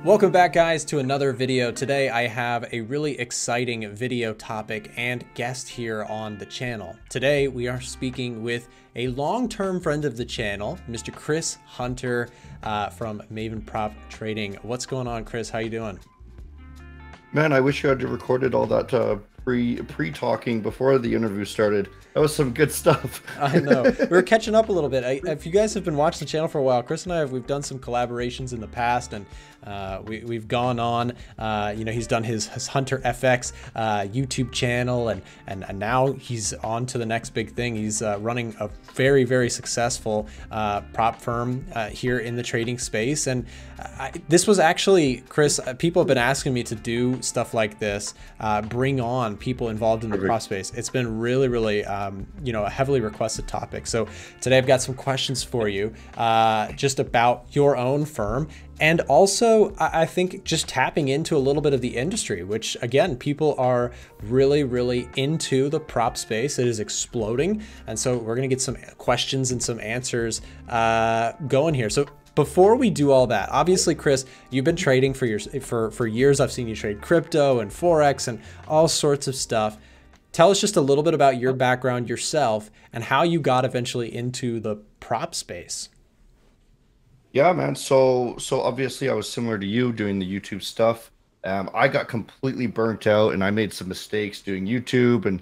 Welcome back, guys, to another video. Today I have a really exciting video topic and guest here on the channel. Today we are speaking with a long-term friend of the channel, Mr. Chris Hunter from Maven Prop Trading. What's going on, Chris? How you doing? Man, I wish you had recorded all that pre-talking before the interview started. That was some good stuff. I know. We're catching up a little bit. If you guys have been watching the channel for a while, Chris and I we've done some collaborations in the past, and we've gone on. He's done his Hunter FX YouTube channel, and now he's on to the next big thing. He's running a very successful prop firm here in the trading space. And this was actually, Chris, people have been asking me to do stuff like this, bring on people involved in the prop space. It's been really a heavily requested topic. So today I've got some questions for you just about your own firm, and also I think just tapping into a little bit of the industry, which again, people are really into the prop space. It is exploding, and so we're gonna get some questions and some answers going here. So before we do all that, obviously, Chris, you've been trading for years. I've seen you trade crypto and Forex and all sorts of stuff. Tell us just a little bit about your background yourself and how you got eventually into the prop space. Yeah, man. So obviously I was similar to you doing the YouTube stuff. I got completely burnt out and I made some mistakes doing YouTube, and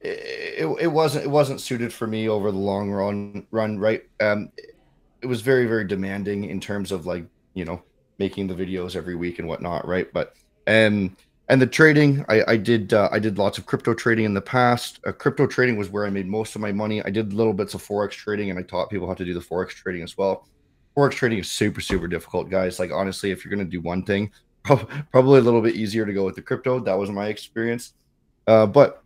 it wasn't suited for me over the long run, right? It was very demanding in terms of making the videos every week and whatnot, right? But and the trading, I did lots of crypto trading in the past. Crypto trading was where I made most of my money. I did little bits of Forex trading, and I taught people how to do the Forex trading as well. Forex trading is super difficult, guys. Like, honestly, if you're going to do one thing, probably a little bit easier to go with the crypto. That was my experience. But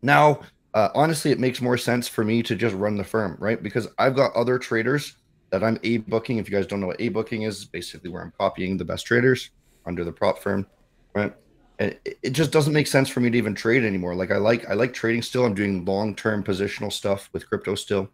now, honestly, it makes more sense for me to just run the firm, right? Because I've got other traders that I'm A-booking. If you guys don't know what A-booking is, basically where I'm copying the best traders under the prop firm, right? And it just doesn't make sense for me to even trade anymore. Like I like trading still. I'm doing long-term positional stuff with crypto still,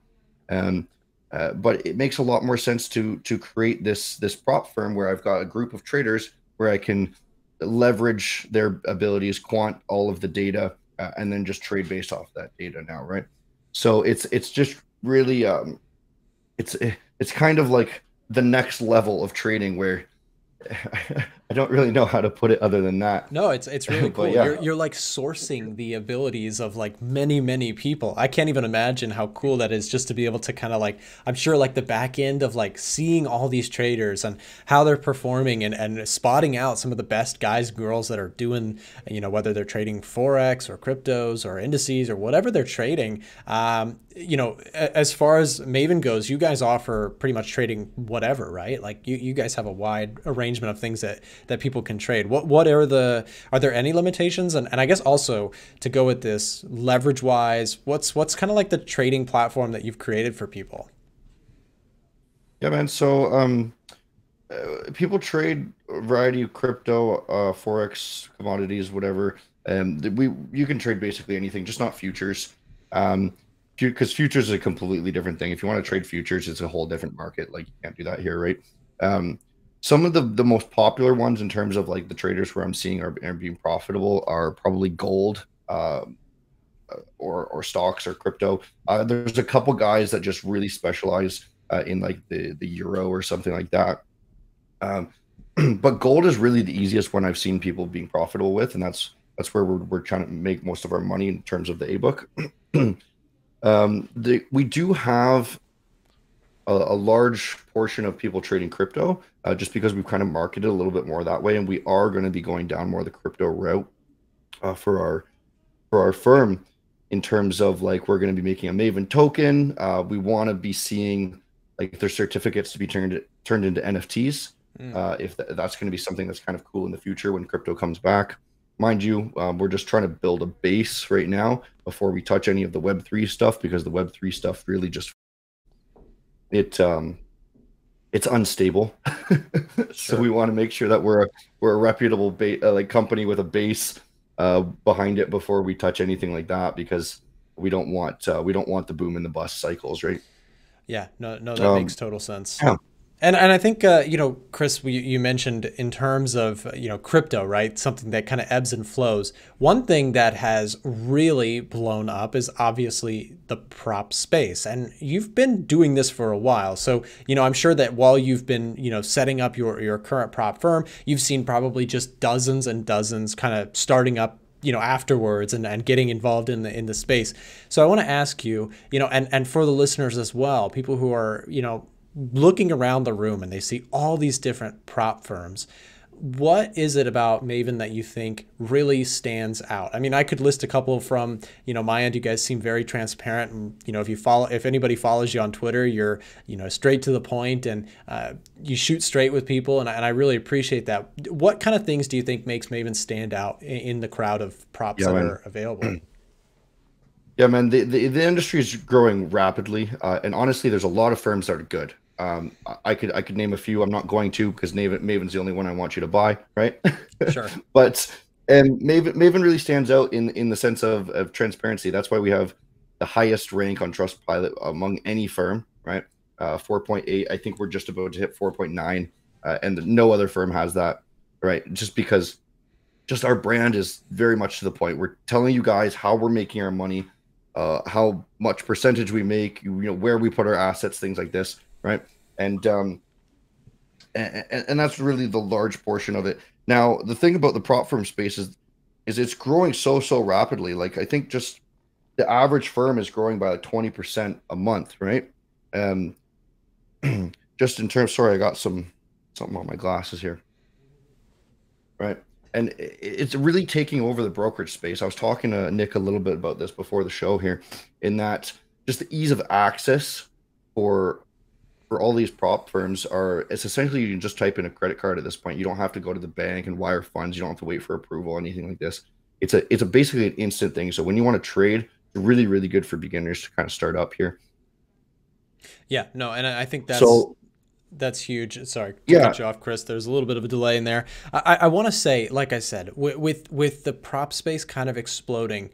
but it makes a lot more sense to create this prop firm where I've got a group of traders where I can leverage their abilities, quant all of the data, and then just trade based off that data now, right? So it's just really it's kind of like the next level of trading where I don't really know how to put it other than that. No, it's really cool. Yeah. You're like sourcing the abilities of like many people. I can't even imagine how cool that is, just to be able to kind of like, I'm sure like the back end of like seeing all these traders and how they're performing, and spotting out some of the best guys, girls that are doing, whether they're trading Forex or cryptos or indices or whatever they're trading. As far as Maven goes, you guys offer pretty much trading whatever, right? Like you guys have a wide arrangement of things that people can trade. What are there any limitations? And I guess also to go with this leverage wise, what's kind of like the trading platform that you've created for people? Yeah, man. So people trade a variety of crypto, Forex, commodities, whatever. You can trade basically anything, just not futures. Because futures is a completely different thing. If you want to trade futures, it's a whole different market. Like, you can't do that here, right? Some of the most popular ones in terms of like the traders where I'm seeing are being profitable are probably gold, or stocks or crypto. There's a couple guys that just really specialize in like the euro or something like that. But gold is really the easiest one I've seen people being profitable with, and that's where we're trying to make most of our money in terms of the A-book. We do have a large portion of people trading crypto, just because we've kind of marketed a little bit more that way, and we are going to be going down more the crypto route for our firm, in terms of like we're going to be making a Maven token. We want to be seeing like their certificates to be turned into NFTs. If that's going to be something that's kind of cool in the future when crypto comes back. Mind you, we're just trying to build a base right now before we touch any of the Web3 stuff, because the Web3 stuff really just it's unstable. So we want to make sure that we're a reputable company with a base behind it before we touch anything like that, because we don't want the boom and the bust cycles, right? Yeah, no, that makes total sense. Yeah. And I think, you know, Chris, you mentioned in terms of, you know, crypto, right? Something that kind of ebbs and flows. One thing that has really blown up is obviously the prop space. And you've been doing this for a while. So, you know, I'm sure that while you've been, you know, setting up your current prop firm, you've seen probably just dozens and dozens kind of starting up, you know, afterwards, and getting involved in the space. So I want to ask you, you know, and for the listeners as well, people who are, you know, looking around the room and they see all these different prop firms, what is it about Maven that you think really stands out? I mean, I could list a couple from, you know, my end. You guys seem very transparent, and, you know, if anybody follows you on Twitter, you're, you know, straight to the point, and you shoot straight with people, and I really appreciate that. What kind of things do you think makes Maven stand out in the crowd of props Yeah, that man. are available? Yeah, man. The industry is growing rapidly, and honestly, there's a lot of firms that are good. I could name a few. I'm not going to, because Maven's the only one I want you to buy, right? Sure. But and Maven really stands out in the sense of transparency. That's why we have the highest rank on Trustpilot among any firm, right? 4.8. I think we're just about to hit 4.9, and no other firm has that, right? Just because just our brand is very much to the point. We're telling you guys how we're making our money, how much percentage we make, you know, where we put our assets, things like this, right? And and that's really the large portion of it. Now, the thing about the prop firm space is it's growing so rapidly. Like, I think just the average firm is growing by like 20% a month, right? Um, just in terms, sorry, I got something on my glasses here, right? And it's really taking over the brokerage space. I was talking to Nick a little bit about this before the show here, in that just the ease of access for all these prop firms are, it's essentially you can just type in a credit card at this point. You don't have to go to the bank and wire funds. You don't have to wait for approval, anything like this. It's a basically an instant thing. So when you want to trade, it's really good for beginners to kind of start up here. Yeah, no, and I think So that's huge. Sorry to yeah, cut you off, Chris. There's a little bit of a delay in there. I want to say, like I said, with the prop space kind of exploding,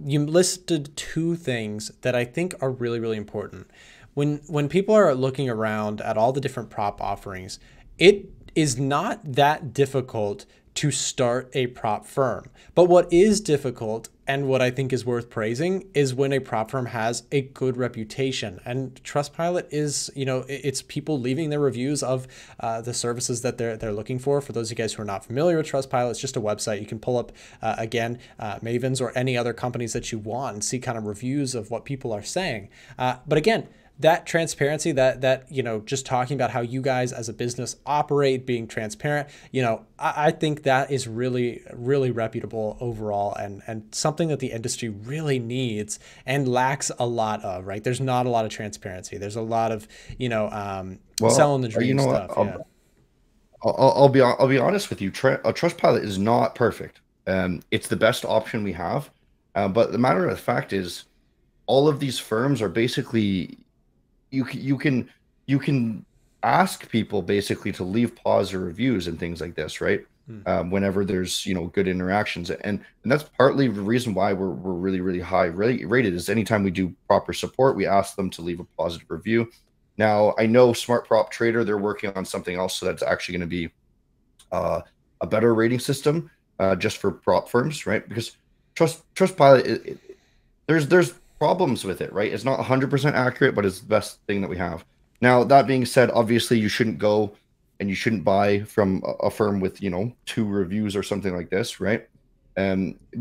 you listed two things that I think are really important. When people are looking around at all the different prop offerings, it is not that difficult to start a prop firm. But what is difficult, and what I think is worth praising, is when a prop firm has a good reputation. And Trustpilot is, you know, it's people leaving their reviews of the services that they're looking for. For those of you guys who are not familiar with Trustpilot, it's just a website. You can pull up, Maven's or any other companies that you want and see kind of reviews of what people are saying. But again, that transparency, that you know, just talking about how you guys as a business operate, being transparent, you know, I think that is really reputable overall, and something that the industry really needs and lacks a lot of. Right? There's not a lot of transparency. There's a lot of, you know, well, selling the you dream know what? stuff. Yeah. I'll be honest with you. A Trustpilot is not perfect. It's the best option we have, but the matter of the fact is, all of these firms are basically, you can ask people basically to leave positive reviews and things like this, right? Hmm. Whenever there's, you know, good interactions, and that's partly the reason why we're really high rated, is anytime we do proper support, we ask them to leave a positive review. Now, I know Smart Prop Trader, they're working on something else, so that's actually going to be a better rating system, just for prop firms, right? Because Trustpilot, there's problems with it, right? It's not 100% accurate, but it's the best thing that we have. Now, that being said, obviously you shouldn't go and you shouldn't buy from a firm with, you know, 2 reviews or something like this, right?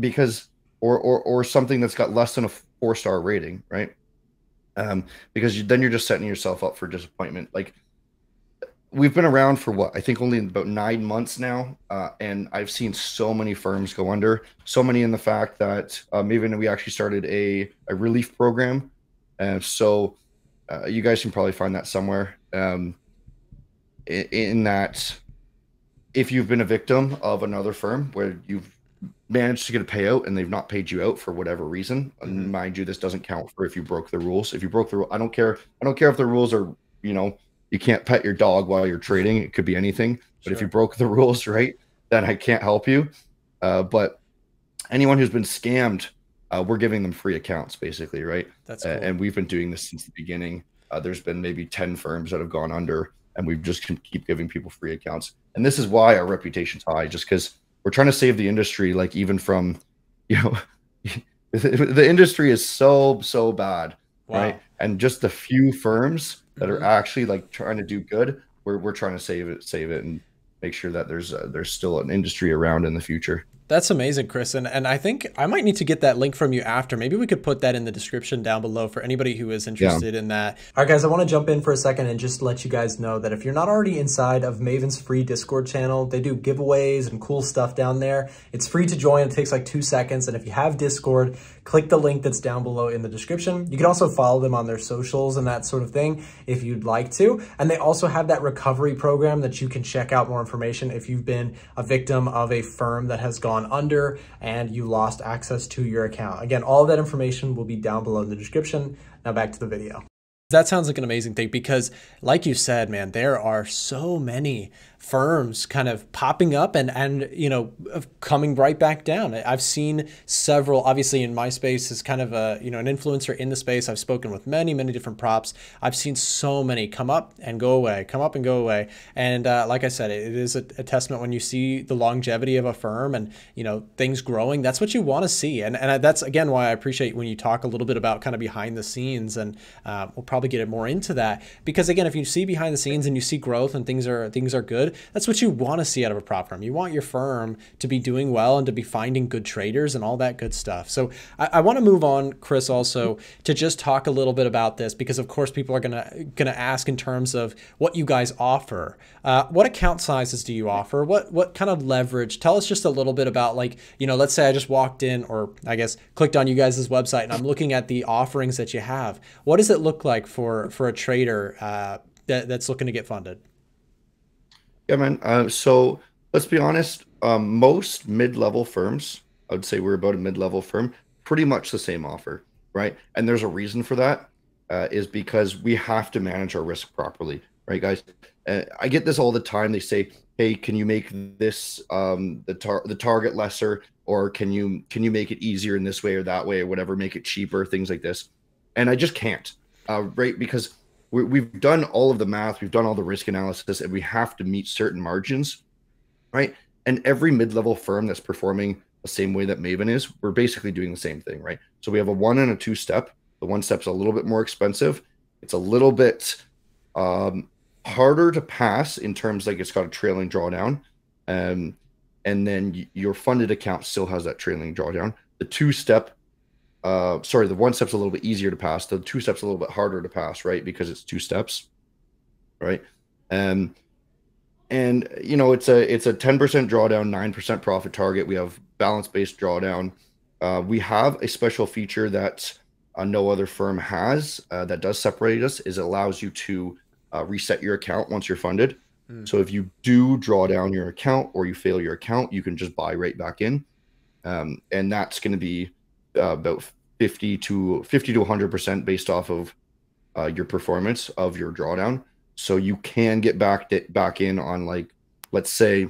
Because or something that's got less than a 4-star rating, right? Because then you're just setting yourself up for disappointment. Like, we've been around for what, I think only about 9 months now, and I've seen so many firms go under. So many, in the fact that Maven, we actually started a relief program, so you guys can probably find that somewhere. In that, if you've been a victim of another firm where you've managed to get a payout and they've not paid you out for whatever reason, and mind you, this doesn't count for if you broke the rules. If you broke the rule, I don't care if the rules are, you know, you can't pet your dog while you're trading. It could be anything. But if you Sure. broke the rules, right, then I can't help you. But anyone who's been scammed, we're giving them free accounts, basically, right? That's cool. And we've been doing this since the beginning. There's been maybe 10 firms that have gone under, and we just keep giving people free accounts. And this is why our reputation's high, just because we're trying to save the industry, like even from, you know, the industry is so bad, Wow. right? And just the few firms that are actually like trying to do good, we're trying to save it and make sure that there's still an industry around in the future. That's amazing, Chris. And I think I might need to get that link from you after. Maybe we could put that in the description down below for anybody who is interested in that. All right, guys, I want to jump in for a second and just let you guys know that if you're not already inside of Maven's free Discord channel, they do giveaways and cool stuff down there. It's free to join. It takes like 2 seconds. And if you have Discord, click the link that's down below in the description. You can also follow them on their socials and that sort of thing if you'd like to. And they also have that recovery program that you can check out more information if you've been a victim of a firm that has gone under and you lost access to your account. Again, all of that information will be down below in the description. Now back to the video. That sounds like an amazing thing because like you said, man, there are so many firms kind of popping up and you know, coming right back down. I've seen several, obviously in my space as kind of a, you know, an influencer in the space. I've spoken with many different props. I've seen so many come up and go away, come up and go away. And like I said, it is a testament when you see the longevity of a firm and, you know, things growing. That's what you want to see. And that's, again, why I appreciate when you talk a little bit about kind of behind the scenes, and we'll probably get more into that, because again, if you see behind the scenes and you see growth and things are good, that's what you want to see out of a prop firm. You want your firm to be doing well and to be finding good traders and all that good stuff. So I want to move on, Chris, also to just talk a little bit about this, because of course people are gonna ask in terms of what you guys offer. What account sizes do you offer? What kind of leverage? Tell us just a little bit about, like, you know, let's say I just walked in, or I guess clicked on you guys' website, and I'm looking at the offerings that you have. What does it look like for a trader that's looking to get funded? Yeah, man. So let's be honest. Most mid-level firms, I would say we're about a mid-level firm, pretty much the same offer, right? And there's a reason for that, is because we have to manage our risk properly, right, guys? I get this all the time. They say, "Hey, can you make this the target lesser, or can you make it easier in this way or that way or whatever, make it cheaper, things like this?" And I just can't, right? Because we've done all of the math, we've done all the risk analysis, and we have to meet certain margins, right? And every mid-level firm that's performing the same way that Maven is, we're basically doing the same thing, right? So we have a 1 and a 2 step. The 1 step's a little bit more expensive. It's a little bit harder to pass in terms, like, it's got a trailing drawdown, and then your funded account still has that trailing drawdown. The 2 step, sorry, the 1 step's a little bit easier to pass. The 2 step's a little bit harder to pass, right? Because it's 2 steps, right? And you know, it's a 10% drawdown, 9% profit target. We have balance-based drawdown. We have a special feature that no other firm has, that does separate us, is it allows you to reset your account once you're funded. So if you do draw down your account or you fail your account, you can just buy right back in. And that's going to be about 50 to 100% based off of your performance of your drawdown. So you can get back in on, like, let's say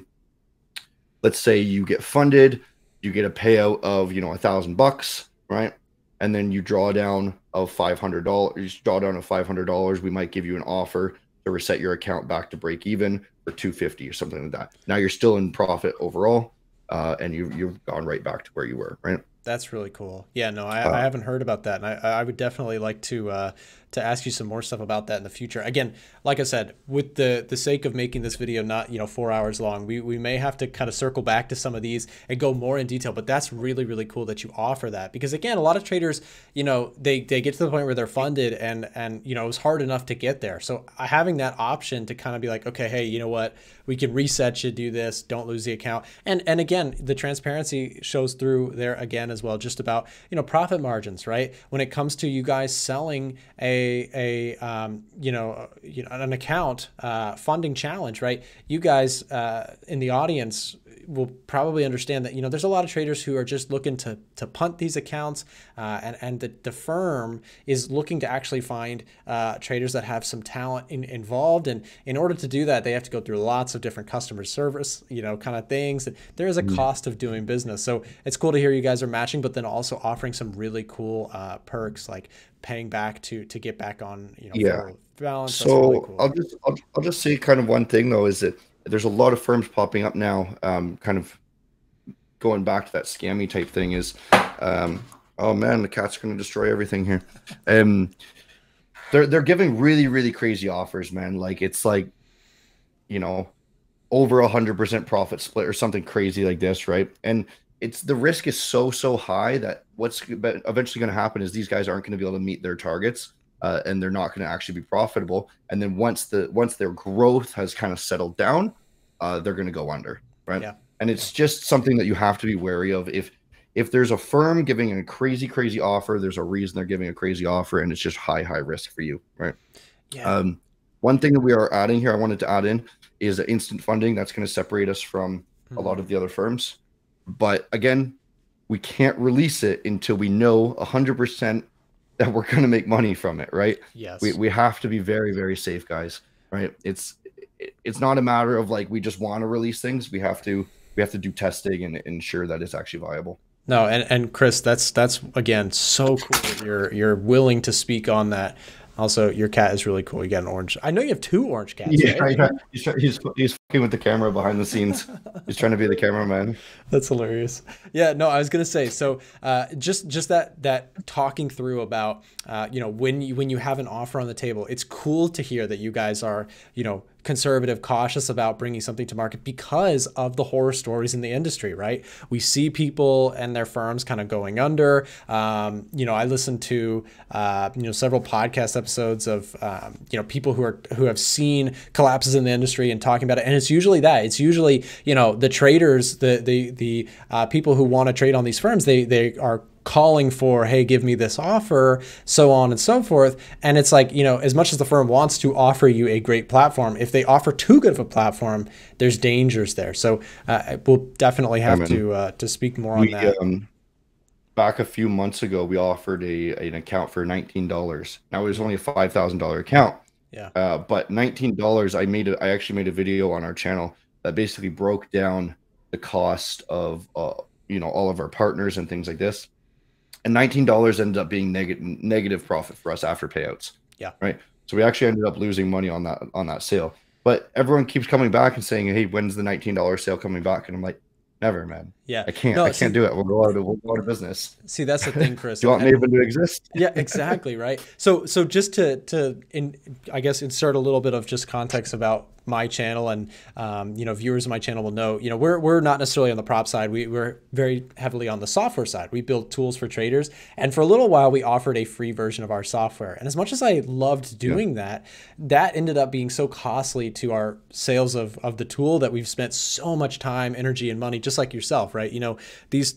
you get funded, you get a payout of, you know, $1,000, right? And then you draw down of $500. We might give you an offer to reset your account back to break even for $250 or something like that. Now you're still in profit overall, and you've gone right back to where you were, right? That's really cool. Yeah, no, I haven't heard about that, and I would definitely like to ask you some more stuff about that in the future. Again, like I said, with the sake of making this video not, you know, 4 hours long, we may have to kind of circle back to some of these and go more in detail. But that's really cool that you offer that, because again, a lot of traders, you know, they get to the point where they're funded, and you know, it was hard enough to get there. So having that option to kind of be like, okay, hey, you know what, we can reset you, do this, don't lose the account, and again, the transparency shows through there again as well, just about, you know, profit margins, right? When it comes to you guys selling an account funding challenge, right? You guys in the audience will probably understand that, you know, there's a lot of traders who are just looking to punt these accounts, and the firm is looking to actually find traders that have some talent involved, and in order to do that, they have to go through lots of different customer service, you know, kind of things, and there is a cost of doing business. So it's cool to hear you guys are matching, but then also offering some really cool perks, like paying back to get back on, you know, balance. That's really So cool. I'll just say kind of one thing though is that there's a lot of firms popping up now, kind of going back to that scammy type thing is, oh man, the cat's going to destroy everything here. Um, they're giving really crazy offers, man. Like it's like, you know, over 100% profit split or something crazy like this, right? And it's the risk is so high that what's eventually going to happen is these guys aren't going to be able to meet their targets, and they're not going to actually be profitable. And then once their growth has kind of settled down, they're going to go under, right? Yeah. And it's just something that you have to be wary of. If there's a firm giving a crazy offer, there's a reason they're giving a crazy offer, and it's just high risk for you, right? Yeah. One thing that we are adding here, I wanted to add in, is instant funding. That's going to separate us from a lot of the other firms. But again, we can't release it until we know 100% that we're going to make money from it, right? Yes. We have to be very safe, guys, right? It's not a matter of like we just want to release things. We have to do testing and ensure that it's actually viable. No, and Chris, that's again so cool that you're willing to speak on that. Also, your cat is really cool. You got an orange. I know you have 2 orange cats. Yeah, right? he's fucking with the camera behind the scenes. He's trying to be the cameraman. That's hilarious. Yeah, no, I was gonna say, so just that talking through about you know, when you have an offer on the table, it's cool to hear that you guys are, you know, conservative, cautious about bringing something to market because of the horror stories in the industry, right? We see people and their firms kind of going under. You know, I listened to you know, several podcast episodes of you know, people who have seen collapses in the industry and talking about it, and it's usually that. It's usually, you know, the traders, the people who want to trade on these firms, they are calling for, hey, give me this offer, so on and so forth. And it's like, you know, as much as the firm wants to offer you a great platform, if they offer too good of a platform, there's dangers there. So we'll definitely have to speak more on that. Back a few months ago, we offered an account for $19. Now it was only a $5,000 account. Yeah. But $19, I actually made a video on our channel that basically broke down the cost of you know, all of our partners and things like this. And $19 ended up being negative profit for us after payouts. Yeah. Right. So we actually ended up losing money on that sale. But everyone keeps coming back and saying, "Hey, when's the $19 sale coming back?" And I'm like, "Never, man. Yeah. I can't do it. We'll go out of business." See, that's the thing, Chris. Do you want Maven to exist? Yeah, exactly. Right. So just I guess insert a little bit of just context about my channel, and you know, viewers of my channel will know, you know, we're not necessarily on the prop side. We're very heavily on the software side. We build tools for traders, and for a little while we offered a free version of our software. And as much as I loved doing that ended up being so costly to our sales of the tool that we've spent so much time, energy, and money, just like yourself, right? You know, these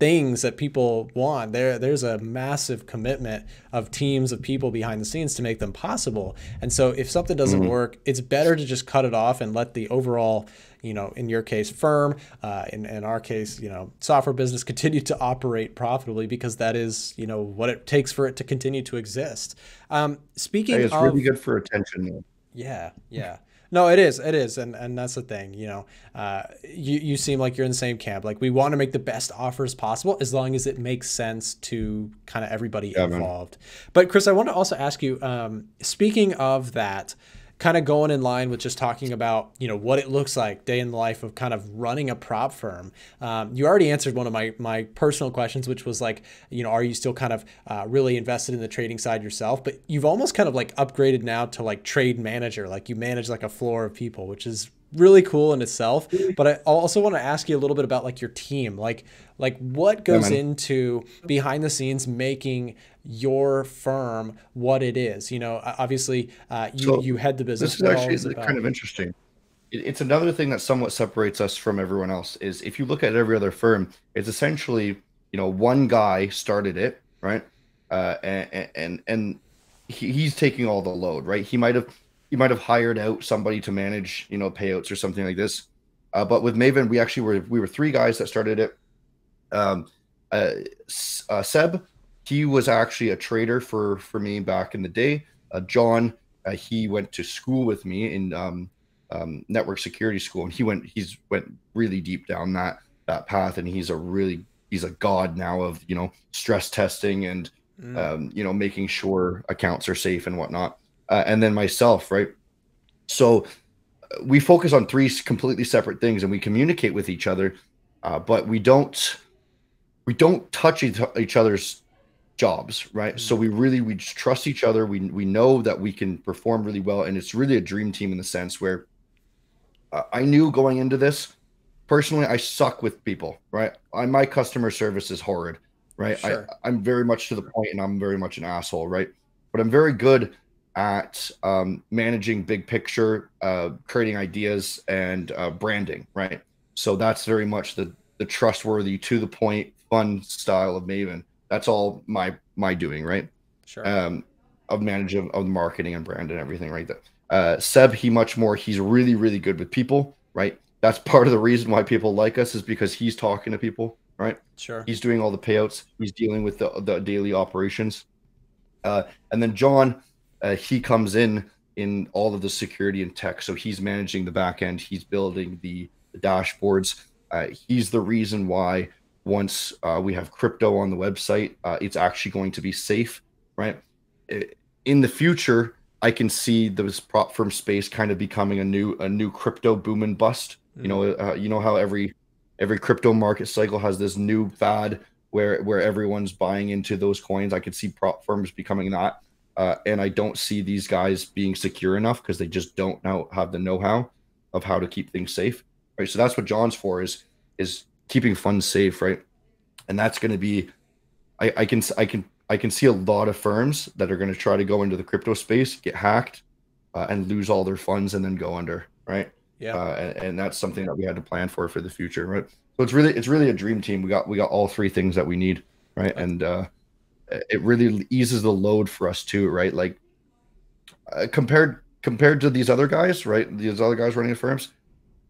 things that people want, there's a massive commitment of teams of people behind the scenes to make them possible. And so if something doesn't work, it's better to just cut it off and let the overall, you know, in your case, firm, in our case, you know, software business continue to operate profitably, because that is, you know, what it takes for it to continue to exist. Speaking Hey, it's of, really good for attention, though. yeah. No, it is. And that's the thing, you know, you seem like you're in the same camp. Like, we want to make the best offers possible as long as it makes sense to kind of everybody involved. But Chris, I want to also ask you, speaking of that, kind of going in line with just talking about, you know, what it looks like day in the life of kind of running a prop firm. You already answered one of my personal questions, which was like, you know, are you still kind of really invested in the trading side yourself? But you've almost kind of like upgraded now to like trade manager, like you manage like a floor of people, which is really cool in itself. But I also want to ask you a little bit about like your team, like what goes into behind the scenes making your firm what it is. You know, obviously you head the business. This is actually kind of interesting. It's another thing that somewhat separates us from everyone else is if you look at every other firm, it's essentially, you know, one guy started it, right? And he's taking all the load, right? He might have hired out somebody to manage, you know, payouts or something like this. But with Maven, we were 3 guys that started it. Seb, he was actually a trader for me back in the day. John, he went to school with me in network security school, and he's went really deep down that path, and he's a god now of, you know, stress testing and you know, making sure accounts are safe and whatnot. and then myself, right? So we focus on three completely separate things, and we communicate with each other, but we don't touch each other's jobs, right? So we just trust each other. We know that we can perform really well, and it's really a dream team in the sense where I knew going into this, personally, I suck with people, right? My customer service is horrid, right? Sure. I'm very much to the point, and I'm very much an asshole, right? But I'm very good at managing big picture, creating ideas, and branding, right? So that's very much the trustworthy, to the point, fun style of Maven. That's all my doing, right? Sure. Of managing of marketing and brand and everything, right? Seb, he's really, really good with people, right? That's part of the reason why people like us, is because he's talking to people, right? Sure. He's doing all the payouts. He's dealing with the daily operations. And then John, he comes in all of the security and tech. So he's managing the back end. He's building the dashboards. He's the reason why once we have crypto on the website, it's actually going to be safe, right? In the future, I can see this prop firm space kind of becoming a new crypto boom and bust. You know how every crypto market cycle has this new fad where everyone's buying into those coins. I could see prop firms becoming that, and I don't see these guys being secure enough because they just don't have the know-how of how to keep things safe, right? So that's what John's for, is keeping funds safe, right? And that's going to be, I can see a lot of firms that are going to try to go into the crypto space, get hacked, and lose all their funds and then go under, right? Yeah. And that's something that we had to plan for the future, right? So it's really a dream team. We got all three things that we need, right? And it really eases the load for us too, right? Like compared to these other guys, right? These other guys running the firms,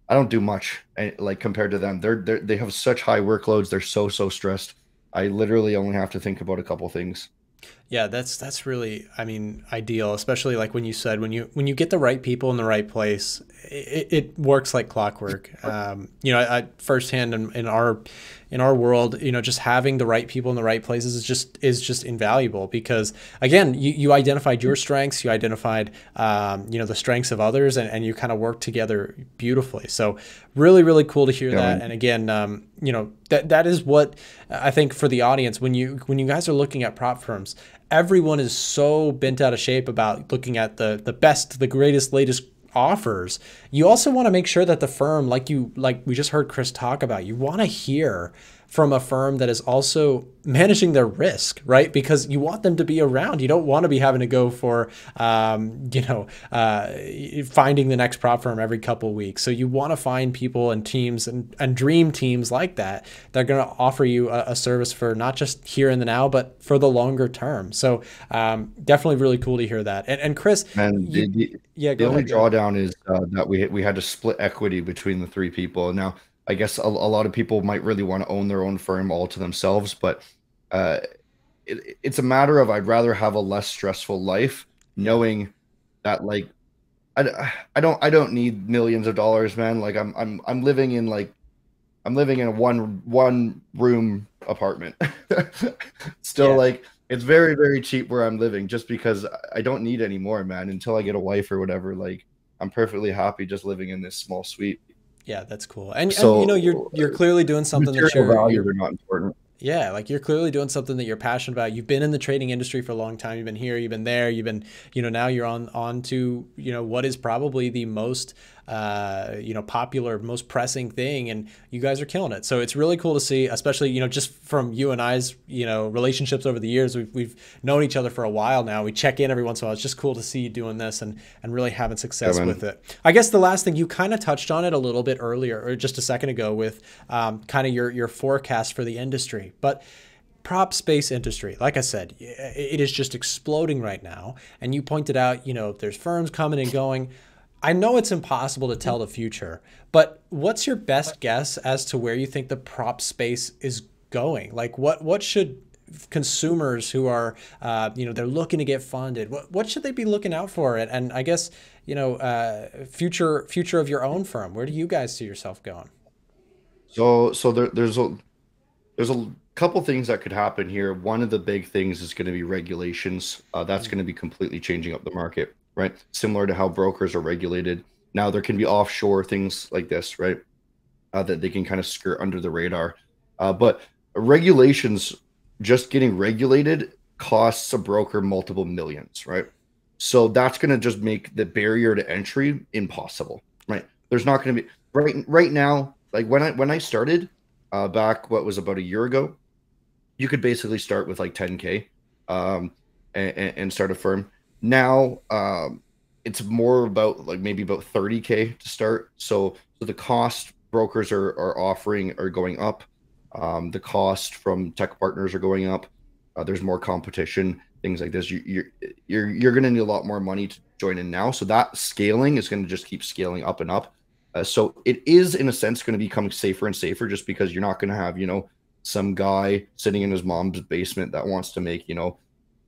I don't do much, like compared to them. They have such high workloads. They're so stressed. I literally only have to think about a couple things. Yeah, that's really, I mean, ideal, especially like when you said when you get the right people in the right place, it works like clockwork. I firsthand in our world, just having the right people in the right places is just invaluable, because again, you identified your strengths, you identified the strengths of others, and you kind of work together beautifully. So really cool to hear that. And again, that is what I think for the audience, when you guys are looking at prop firms, everyone is so bent out of shape about looking at the best, the greatest, latest offers. You also want to make sure that the firm, like we just heard Chris talk about, you want to hear from a firm that is also managing their risk, right? Because you want them to be around. You don't want to be having to go for, finding the next prop firm every couple of weeks. So you want to find people and teams and dream teams like that are going to offer you a service for not just here and the now, but for the longer term. So definitely really cool to hear that. And Chris, and the only drawdown is that we had to split equity between the three people. Now, I guess a lot of people might really want to own their own firm all to themselves, but it's a matter of, I'd rather have a less stressful life, knowing that, like, I don't need millions of dollars, man. Like I'm living in a one room apartment. Still, like, it's very cheap where I'm living, just because I don't need any more, man. Until I get a wife or whatever, like, I'm perfectly happy just living in this small suite. Yeah, that's cool. And you're clearly doing something that you're not important. Yeah, like you're clearly doing something that you're passionate about. You've been in the trading industry for a long time. You've been here, you've been there, you've been, now you're on to, what is probably the most, popular, most pressing thing, and you guys are killing it. So it's really cool to see, especially, just from you and I's, relationships over the years. We've known each other for a while now. We check in every once in a while. It's just cool to see you doing this and really having success with it. I guess the last thing, you kind of touched on it a little bit earlier, or just a second ago, with kind of your forecast for the industry. But prop space industry, like I said, it is just exploding right now. And you pointed out, there's firms coming and going. I know it's impossible to tell the future, but what's your best guess as to where you think the prop space is going? Like, what should consumers who are, they're looking to get funded, what should they be looking out for? And I guess, future of your own firm, where do you guys see yourself going? So there's a couple things that could happen here. One of the big things is going to be regulations. That's going to be completely changing up the market, right? Similar to how brokers are regulated. Now there can be offshore things like this, right? That they can kind of skirt under the radar. But regulations, just getting regulated costs a broker multiple millions, right? So that's going to just make the barrier to entry impossible, right? There's not going to be right now, like when I started back, what was about a year ago, you could basically start with like 10K and start a firm. Now it's more about like maybe about 30K to start. So the cost brokers are offering are going up. The cost from tech partners are going up. There's more competition, things like this. You're going to need a lot more money to join in now. So that scaling is going to just keep scaling up and up. So it is in a sense going to become safer and safer, just because you're not going to have, you know, some guy sitting in his mom's basement that wants to make, you know,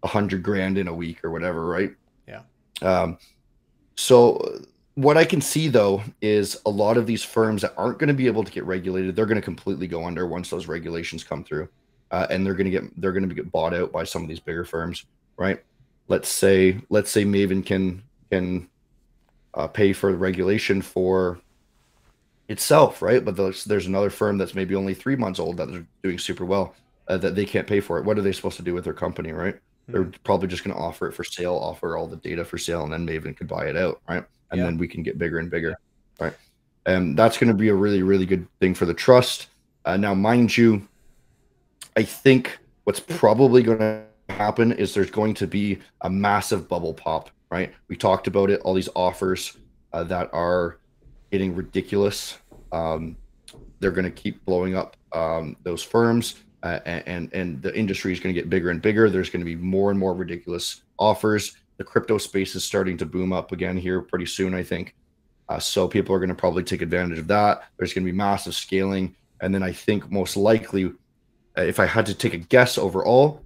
100 grand in a week or whatever, right? Yeah. So what I can see though is a lot of these firms that aren't going to be able to get regulated, they're going to completely go under once those regulations come through, and they're going to get bought out by some of these bigger firms, right? Let's say Maven can pay for the regulation for itself, right? But there's another firm that's maybe only 3 months old that are doing super well, that they can't pay for it. What are they supposed to do with their company, right? They're probably just going to offer it for sale, offer all the data for sale, and then Maven could buy it out, right? And then we can get bigger and bigger, right? And that's going to be a really, really good thing for the trust. Now, mind you, I think what's probably going to happen is there's going to be a massive bubble pop, right? We talked about it, all these offers that are getting ridiculous. They're going to keep blowing up those firms, and the industry is going to get bigger and bigger. There's going to be more and more ridiculous offers. The crypto space is starting to boom up again here pretty soon, I think. So people are going to probably take advantage of that. There's going to be massive scaling. And then I think most likely, if I had to take a guess overall,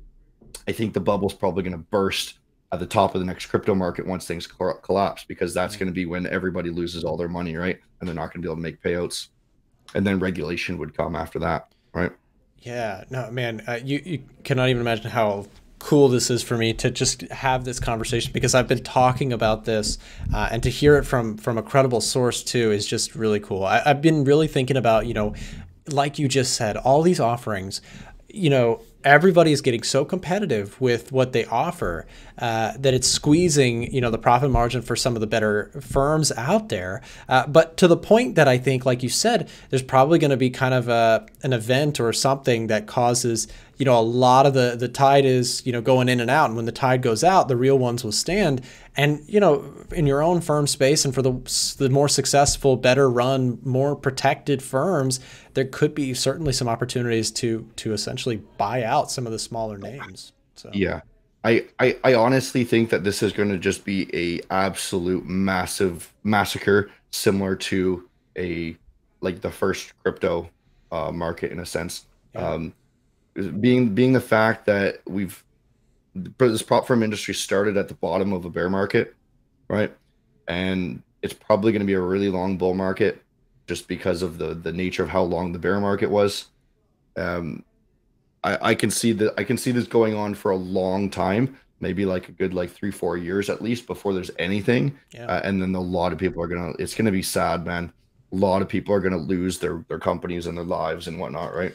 I think the bubble's probably going to burst at the top of the next crypto market once things collapse, because that's going to be when everybody loses all their money, right? And they're not going to be able to make payouts. And then regulation would come after that, right? Yeah, no, man, you cannot even imagine how cool this is for me to just have this conversation, because I've been talking about this, and to hear it from a credible source too is just really cool. I've been really thinking about, you know, like you just said, all these offerings, you know, everybody is getting so competitive with what they offer that it's squeezing, you know, the profit margin for some of the better firms out there. But to the point that I think, like you said, there's probably going to be kind of an event or something that causes, you know, a lot of the tide is, you know, going in and out. And when the tide goes out, the real ones will stand. And, you know, in your own firm space and for the more successful, better run, more protected firms, there could be certainly some opportunities to essentially buy out some of the smaller names. So yeah, I honestly think that this is going to just be a absolute massive massacre, similar to like the first crypto market in a sense. Yeah. Being the fact that this prop firm industry started at the bottom of a bear market, right? And it's probably going to be a really long bull market, just because of the nature of how long the bear market was. I can see this going on for a long time, maybe like a good like 3-4 years at least before there's anything. Yeah. And then a lot of people it's gonna be sad, man. A lot of people are gonna lose their companies and their lives and whatnot, right?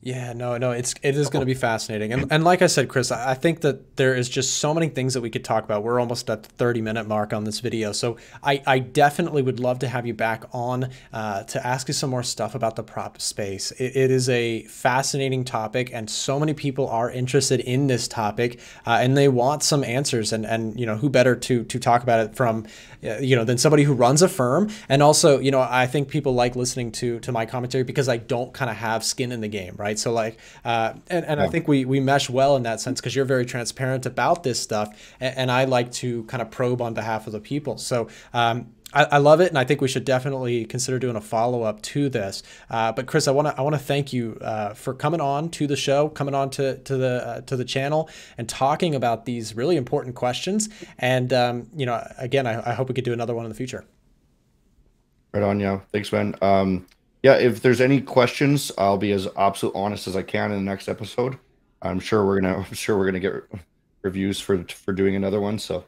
Yeah, no, it is going to be fascinating. And like I said, Chris, I think that there is just so many things that we could talk about. We're almost at the 30-minute mark on this video. So I definitely would love to have you back on to ask you some more stuff about the prop space. It is a fascinating topic, and so many people are interested in this topic, and they want some answers. And you know, who better to talk about it from, you know, than somebody who runs a firm. And also, you know, I think people like listening to my commentary because I don't kind of have skin in the game, right? So like, and I think we mesh well in that sense, because you're very transparent about this stuff, and I like to kind of probe on behalf of the people. So I love it, and I think we should definitely consider doing a follow-up to this. But Chris, I want to thank you for coming on to the show, coming on to the channel, and talking about these really important questions. And you know, again, I hope we could do another one in the future. Right on, yeah. Thanks, man. Yeah, if there's any questions, I'll be as absolute honest as I can in the next episode. I'm sure we're gonna get reviews for doing another one. So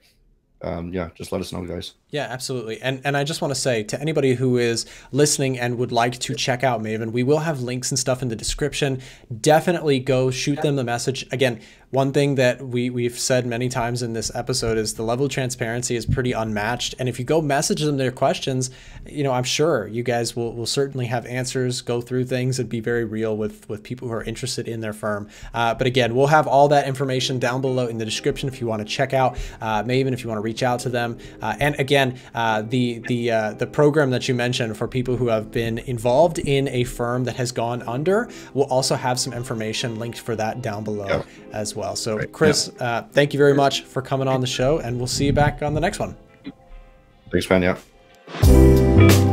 yeah, just let us know, guys. Yeah, absolutely. And I just want to say to anybody who is listening and would like to check out Maven, we will have links and stuff in the description. Definitely go shoot them the message. Again, one thing that we've said many times in this episode is the level of transparency is pretty unmatched. And if you go message them their questions, you know, I'm sure you guys will certainly have answers, go through things, and be very real with people who are interested in their firm. But again, we'll have all that information down below in the description if you want to check out Maven, if you want to reach out to them. And again, the program that you mentioned for people who have been involved in a firm that has gone under, we'll also have some information linked for that down below as well. So Chris, thank you very much for coming on the show, and we'll see you back on the next one. Thanks, man. Yeah.